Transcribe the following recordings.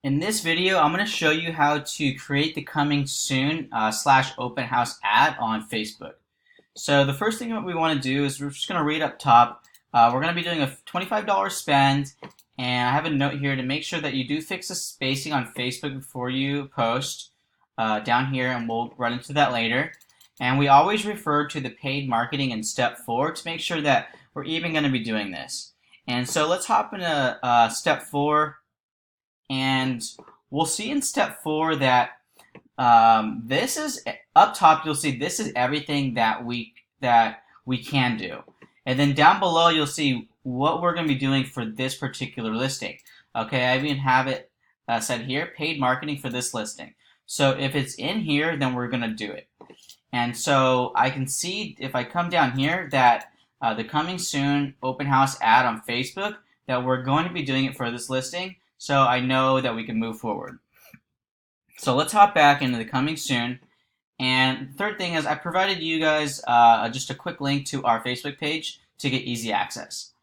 In this video, I'm going to show you how to create the coming soon slash open house ad on Facebook. So the first thing that we want to do is we're just going to read up top. We're going to be doing a $25 spend, and I have a note here to make sure that you do fix the spacing on Facebook before you post down here, and we'll run into that later. And we always refer to the paid marketing in step 4 to make sure that we're even going to be doing this. And so let's hop into step 4. And we'll see in step 4 that this is up top. You'll see this is everything that we can do, and then down below you'll see what we're going to be doing for this particular listing. Okay, I even have it said here, paid marketing for this listing. So if it's in here, then we're going to do it. And so I can see if I come down here that the coming soon open house ad on Facebook, that we're going to be doing it for this listing. So I know that we can move forward. So let's hop back into the coming soon. And the third thing is I provided you guys just a quick link to our Facebook page to get easy access.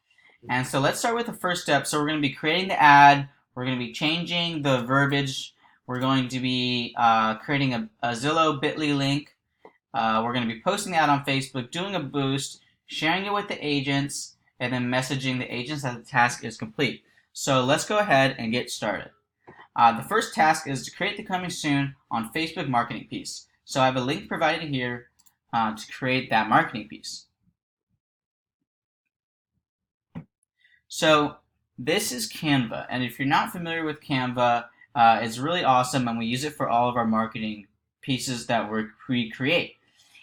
And so let's start with the first step. So we're going to be creating the ad. We're going to be changing the verbiage. We're going to be creating a Zillow Bitly link. We're going to be posting the ad on Facebook, doing a boost, sharing it with the agents, and then messaging the agents that the task is complete. So let's go ahead and get started. The first task is to create the coming soon on Facebook marketing piece. So I have a link provided here to create that marketing piece. So this is Canva, and if you're not familiar with Canva, it's really awesome, and we use it for all of our marketing pieces that we create.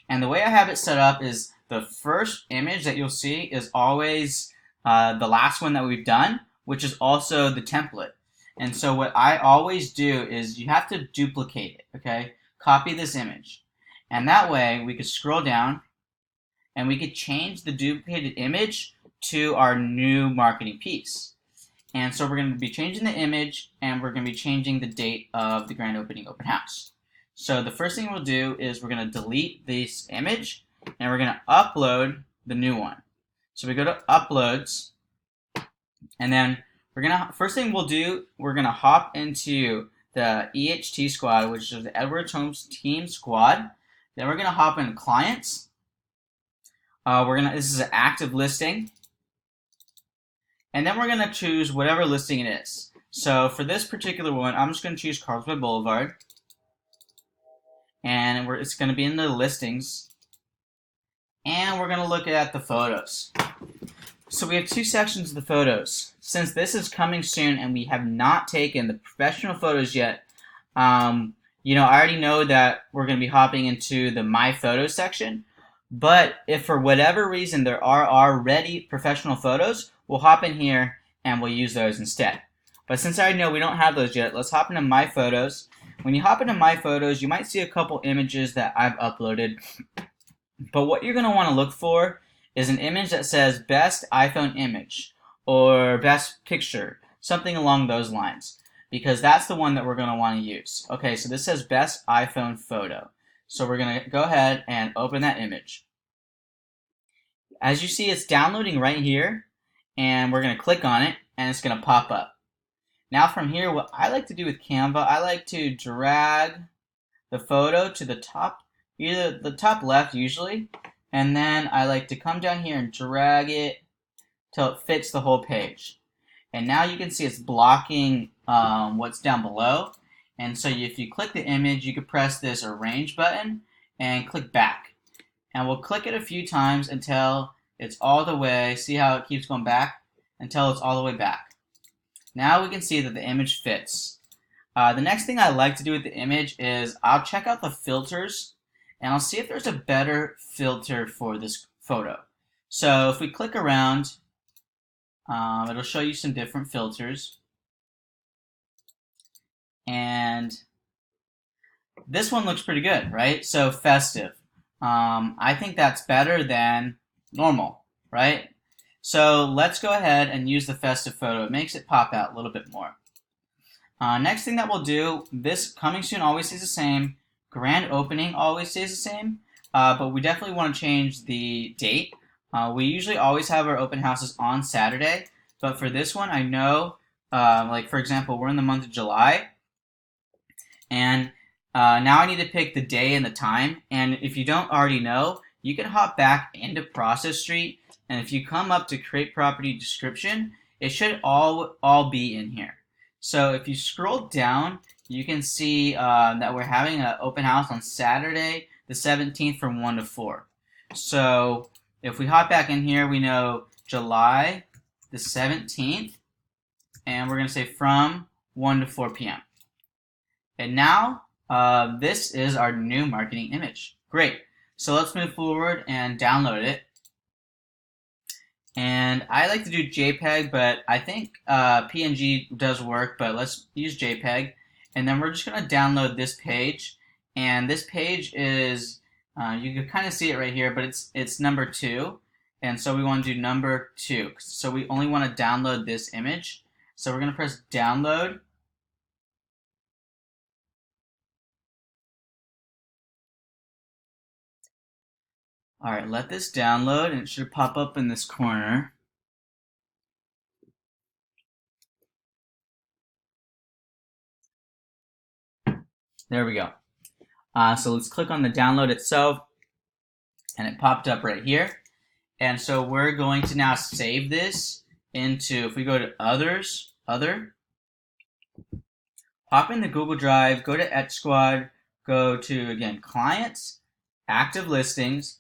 And the way I have it set up is the first image that you'll see is always the last one that we've done, which is also the template. And so what I always do is you have to duplicate it, okay? Copy this image. And that way we could scroll down and we could change the duplicated image to our new marketing piece. And so we're going to be changing the image, and we're going to be changing the date of the grand opening open house. So the first thing we'll do is we're going to delete this image, and we're going to upload the new one. So we go to uploads, and then first thing we'll do, we're gonna hop into the EHT squad, which is the Edwards Homes Team Squad. Then we're gonna hop into clients. This is an active listing, and then we're gonna choose whatever listing it is. So for this particular one, I'm just gonna choose Carlsbad Boulevard, and it's gonna be in the listings, and we're gonna look at the photos. So we have two sections of the photos. Since this is coming soon and we have not taken the professional photos yet, I already know that we're going to be hopping into the My Photos section. But if for whatever reason there are already professional photos, we'll hop in here and we'll use those instead. But since I know we don't have those yet, let's hop into My Photos. When you hop into My Photos, you might see a couple images that I've uploaded. But what you're going to want to look for is an image that says best iPhone image or best picture, something along those lines, because that's the one that we're going to want to use. Okay, so this says best iPhone photo. So we're going to go ahead and open that image. As you see, it's downloading right here, and we're going to click on it, and it's going to pop up. Now from here, what I like to do with Canva, I like to drag the photo to the top, either the top left usually, and then I like to come down here and drag it till it fits the whole page. And now you can see it's blocking what's down below. And so if you click the image, you could press this arrange button and click back. And we'll click it a few times until it's all the way, see how it keeps going back? Until it's all the way back. Now we can see that the image fits. The next thing I like to do with the image is I'll check out the filters, and I'll see if there's a better filter for this photo. So if we click around, it'll show you some different filters. And this one looks pretty good, right? So festive. I think that's better than normal, right? So let's go ahead and use the festive photo. It makes it pop out a little bit more. Next thing that we'll do, this coming soon always stays the same. Grand opening always stays the same, but we definitely want to change the date. We usually always have our open houses on Saturday, but for this one, I know like for example, we're in the month of July, and now I need to pick the day and the time. And if you don't already know, you can hop back into Process Street, and if you come up to Create Property Description, it should all be in here. So if you scroll down, you can see that we're having an open house on Saturday the 17th from 1 to 4. So if we hop back in here, we know July the 17th, and we're going to say from 1 to 4 p.m. And now this is our new marketing image. Great. So let's move forward and download it. And I like to do JPEG, but I think PNG does work, but let's use JPEG. And then we're just going to download this page. And this page is, you can kind of see it right here, but it's number 2. And so we want to do number 2. So we only want to download this image. So we're going to press download. Alright, let this download, and it should pop up in this corner. There we go. So let's click on the download itself, and it popped up right here. And so we're going to now save this into, if we go to others, other, hop into Google Drive, go to Etch Squad, go to, again, clients, active listings.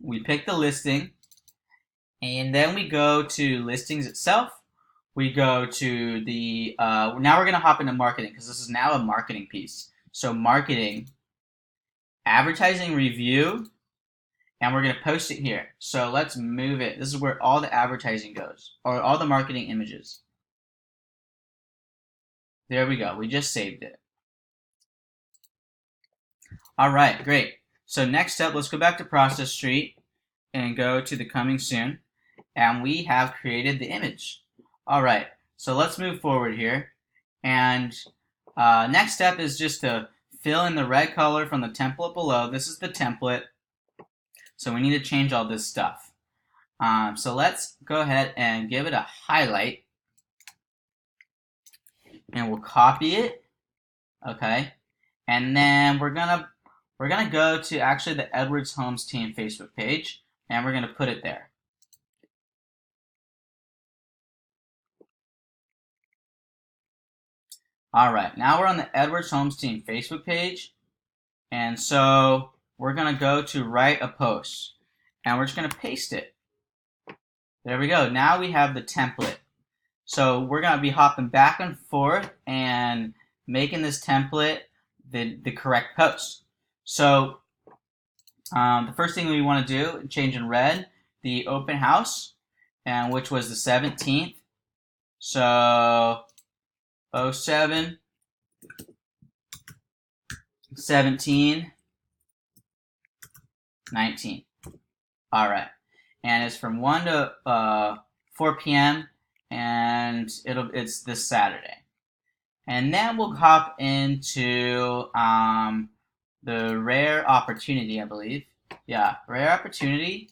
We pick the listing, and then we go to listings itself. We go to the, now we're going to hop into marketing, because this is now a marketing piece. So marketing, advertising review, and we're going to post it here. So let's move it. This is where all the advertising goes, or all the marketing images. There we go. We just saved it. All right, great. So next up, let's go back to Process Street and go to the coming soon. And we have created the image. All right, so let's move forward here. And next step is just to fill in the red color from the template below. This is the template. So we need to change all this stuff. So let's go ahead and give it a highlight. And we'll copy it. Okay. And then we're gonna go to actually the Edwards Homes Team Facebook page, and we're gonna put it there. All right, now we're on the Edwards Homes Team Facebook page, and so we're gonna go to write a post, and we're just gonna paste it. There we go. Now we have the template. So we're gonna be hopping back and forth and making this template the correct post. So the first thing we want to do, change in red the open house, and which was the 17th. So 07, 17, 19. All right, and it's from 1 to 4 p.m. and it's this Saturday. And then we'll hop into the rare opportunity, I believe. Yeah, rare opportunity.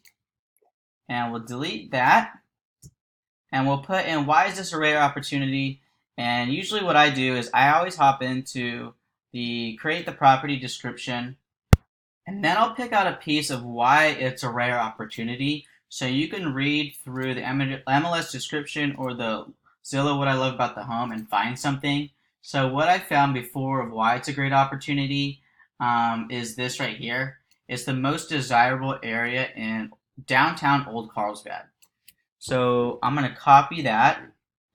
And we'll delete that. And we'll put in, why is this a rare opportunity? And usually what I do is I always hop into the create the property description. And then I'll pick out a piece of why it's a rare opportunity. So you can read through the MLS description or the Zillow What I Love About the Home and find something. So what I found before of why it's a great opportunity is this right here. It's the most desirable area in downtown Old Carlsbad. So I'm going to copy that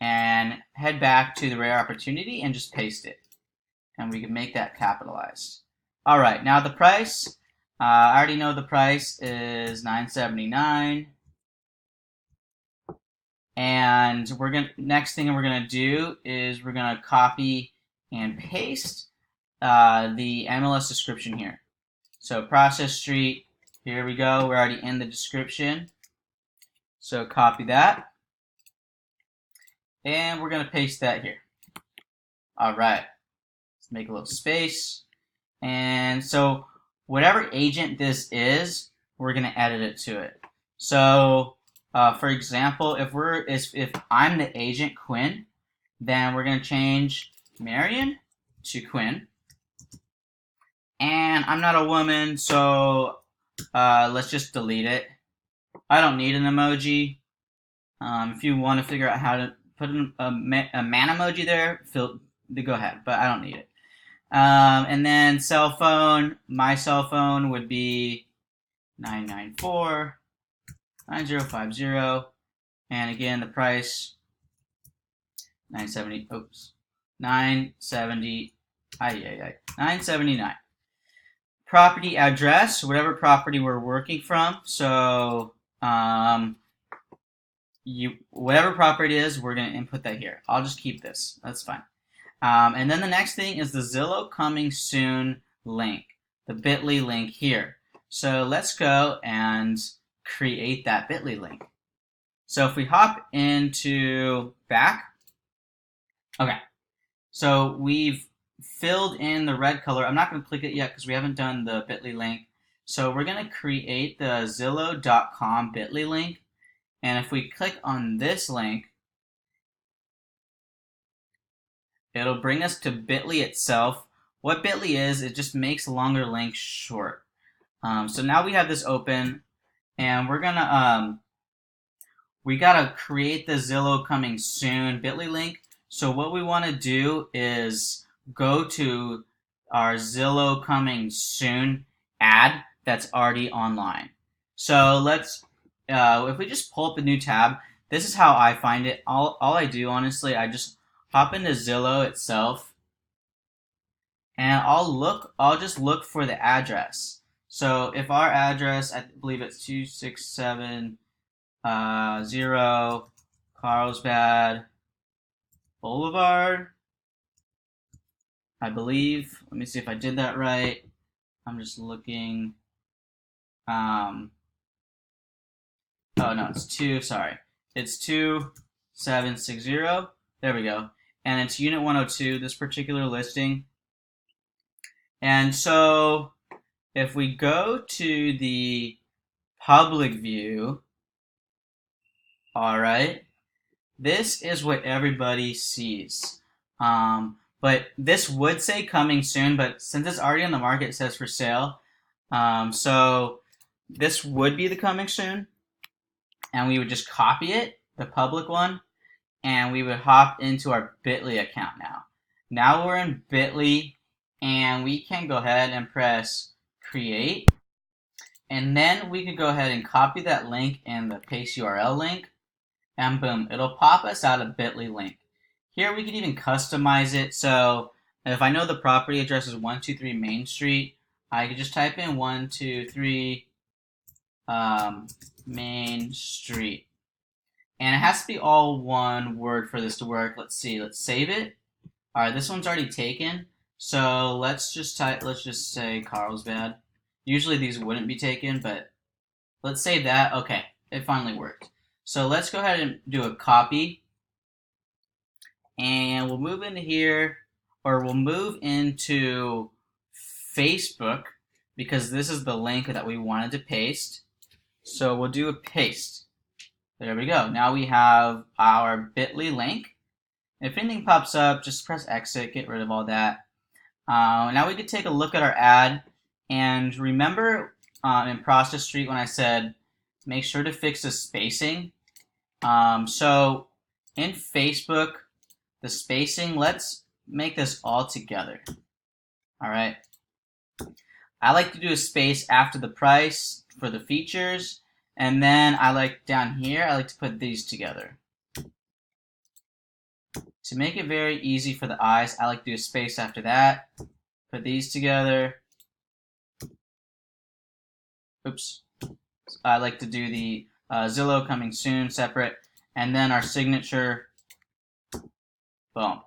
and head back to the rare opportunity and just paste it. And we can make that capitalized. All right, now the price. I already know the price is $9.79. And next thing we're gonna do is we're gonna copy and paste the MLS description here. So Process Street, here we go. We're already in the description. So copy that. And we're gonna paste that here. All right, let's make a little space. And so whatever agent this is, we're gonna edit it to it. So for example, if I'm the agent Quinn, Then we're going to change Marion to Quinn. And I'm not a woman, so let's just delete it. I don't need an emoji. If you want to figure out how to put a man emoji there, go ahead, but I don't need it. And then cell phone, my cell phone would be 994-9050. And again, the price, 970, oops, 970, 979. Property address, whatever property we're working from. So, whatever property it is, we're going to input that here. I'll just keep this. That's fine. And then the next thing is the Zillow coming soon link, the bit.ly link here. So let's go and create that bit.ly link. So if we hop into back, okay, so we've filled in the red color. I'm not going to click it yet because we haven't done the bit.ly link. So we're going to create the Zillow.com bit.ly link. And if we click on this link, it'll bring us to bit.ly itself. What bit.ly is, it just makes longer links short. So now we have this open, and we're gonna we gotta create the Zillow coming soon bit.ly link. So what we want to do is go to our Zillow coming soon ad that's already online. So let's if we just pull up a new tab, this is how I find it. All I do, honestly, I just hop into Zillow itself, and I'll just look for the address. So if our address, I believe it's 2670 Carlsbad Boulevard, I believe. Let me see if I did that right. I'm just looking. Oh no, it's 2760. There we go. And it's Unit 102, this particular listing. And so if we go to the public view, all right, this is what everybody sees. But this would say coming soon, but since it's already on the market, it says for sale. So this would be the coming soon. And we would just copy it, the public one, and we would hop into our bit.ly account now. Now we're in bit.ly, and we can go ahead and press create. And then we could go ahead and copy that link in the paste URL link, and boom, it'll pop us out a bit.ly link. Here we can even customize it. So if I know the property address is 123 Main Street, I could just type in 123 Main Street. And it has to be all one word for this to work. Let's see, let's save it. All right, this one's already taken. So let's just say Carlsbad. Usually these wouldn't be taken, but let's save that. Okay, it finally worked. So let's go ahead and do a copy. And we'll move into here, or we'll move into Facebook, because this is the link that we wanted to paste. So we'll do a paste. There we go. Now we have our bit.ly link. If anything pops up, just press exit, get rid of all that. Now we could take a look at our ad. And remember in Process Street when I said make sure to fix the spacing. So in Facebook, the spacing, let's make this all together. All right. I like to do a space after the price for the features. And then I like down here, I like to put these together. To make it very easy for the eyes, I like to do a space after that. Put these together. Oops. I like to do the Zillow coming soon separate. And then our signature. Boom.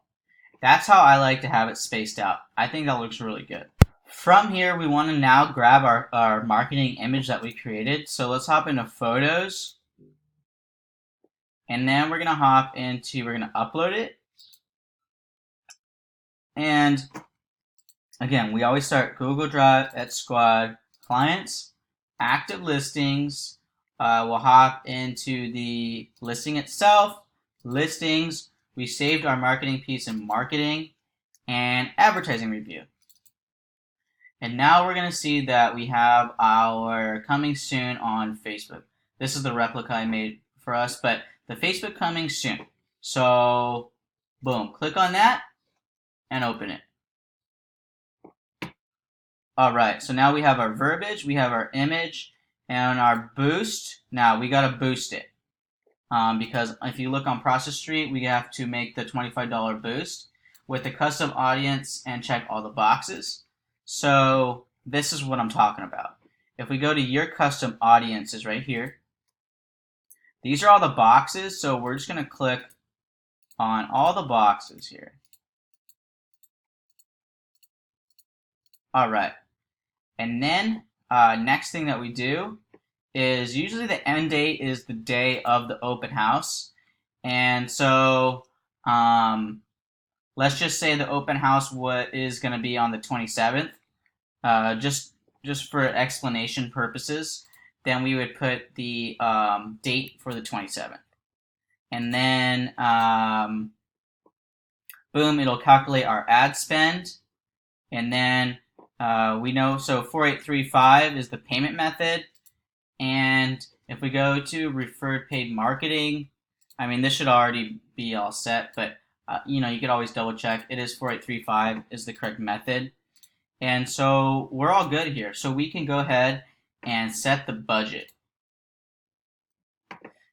That's how I like to have it spaced out. I think that looks really good. From here, we want to now grab our marketing image that we created. So let's hop into Photos. And then we're going to upload it. And again, we always start Google Drive at Squad, Clients, Active Listings. We'll hop into the listing itself, Listings. we saved our marketing piece in marketing and advertising review. And now we're going to see that we have our coming soon on Facebook. This is the replica I made for us, but the Facebook coming soon. So, boom, click on that and open it. All right, so now we have our verbiage, we have our image, and our boost. Now we got to boost it because if you look on Process Street, we have to make the $25 boost with the custom audience and check all the boxes. So this is what I'm talking about. If we go to your custom audiences right here, these are all the boxes. So we're just going to click on all the boxes here. All right. And then next thing that we do is usually the end date is the day of the open house. And so let's just say the open house is going to be on the 27th. Just for explanation purposes, then we would put the date for the 27th. And then boom, it'll calculate our ad spend. And then we know, so 4835 is the payment method. And if we go to referred paid marketing, I mean, this should already be all set, but you could always double check. It is 4835 is the correct method. And so we're all good here. So we can go ahead and set the budget.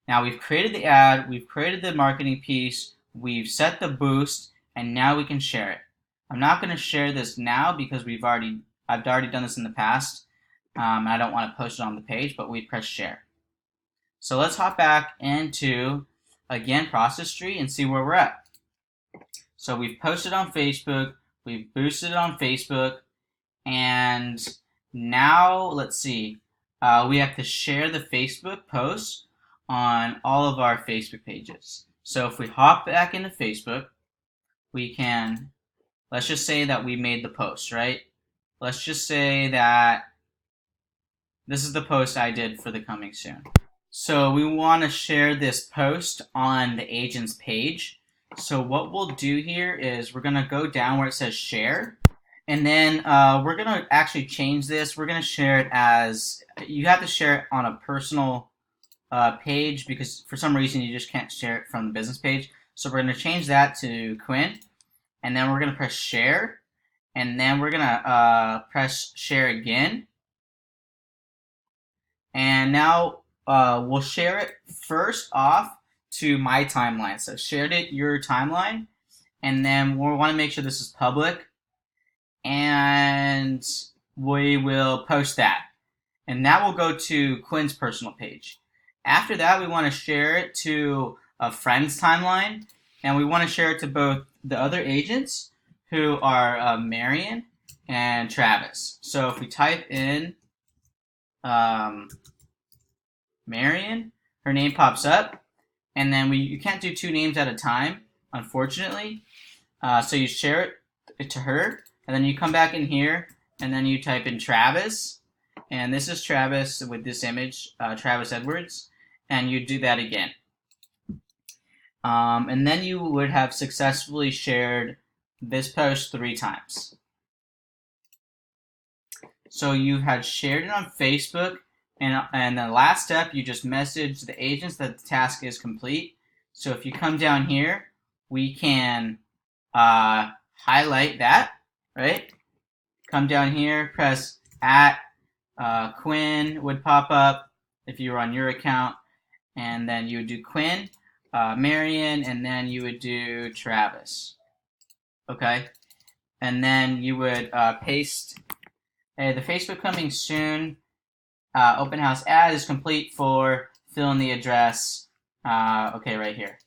Now we've created the ad, we've created the marketing piece, we've set the boost, and now we can share it. I'm not going to share this now because I've already done this in the past. I don't want to post it on the page, but we press share. So let's hop back into, again, Process Street and see where we're at. So we've posted on Facebook, we've boosted it on Facebook, and now let's see. We have to share the Facebook post on all of our Facebook pages. So if we hop back into Facebook, we can, let's just say that we made the post, right? Let's just say that this is the post I did for the coming soon. So we want to share this post on the agent's page. So what we'll do here is we're going to go down where it says share. And then we're going to actually change this. We're going to share it as, you have to share it on a personal page because for some reason you just can't share it from the business page. So we're going to change that to Quinn. And then we're going to press share. And then we're going to press share again. And now we'll share it first off to my timeline. So shared it your timeline. And then we'll want to make sure this is public. And we will post that. And that will go to Quinn's personal page. After that, we want to share it to a friend's timeline. And we want to share it to both the other agents who are Marion and Travis. So if we type in Marion, her name pops up. And then you can't do two names at a time, unfortunately. So you share it to her. And then you come back in here, and then you type in Travis. And this is Travis with this image, Travis Edwards. And you do that again. And then you would have successfully shared this post 3 times. So you had shared it on Facebook. And the last step, you just message the agents that the task is complete. So if you come down here, we can highlight that. Right? Come down here, press at Quinn would pop up if you were on your account, and then you would do Quinn, Marion, and then you would do Travis. Okay? And then you would paste the Facebook coming soon open house ad is complete for fill in the address. Okay, right here.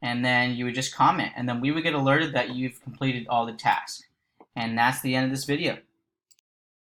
And then you would just comment, and then we would get alerted that you've completed all the tasks. And that's the end of this video.